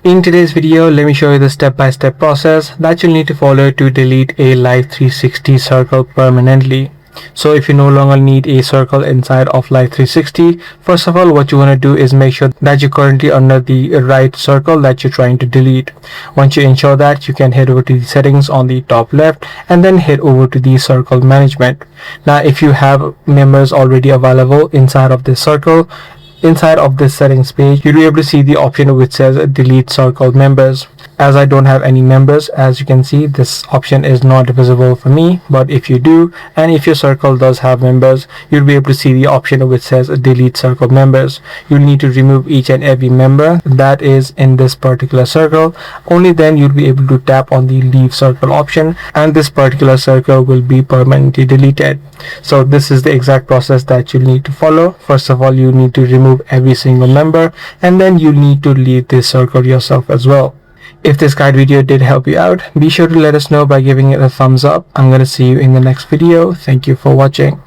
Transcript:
In today's video, let me show you the step-by-step process that you'll need to follow to delete a Life360 circle permanently. So if you no longer need a circle inside of Life360, first of all, what you want to do is make sure that you're currently under the right circle that you're trying to delete. Once you ensure that, you can head over to the settings on the top left and then head over to the circle management. Now, if you have members already available inside of this circle, inside of this settings page, you'll be able to see the option which says delete circle members. As I don't have any members, as you can see, this option is not visible for me, but if you do, and if your circle does have members, you'll be able to see the option which says delete circle members. You'll need to remove each and every member that is in this particular circle. Only then you'll be able to tap on the leave circle option and this particular circle will be permanently deleted. So this is the exact process that you'll need to follow. First of all, you need to remove every single member and then you need to leave this circle yourself as well. If this guide video did help you out, be sure to let us know by giving it a thumbs up. I'm going to see you in the next video. Thank you for watching.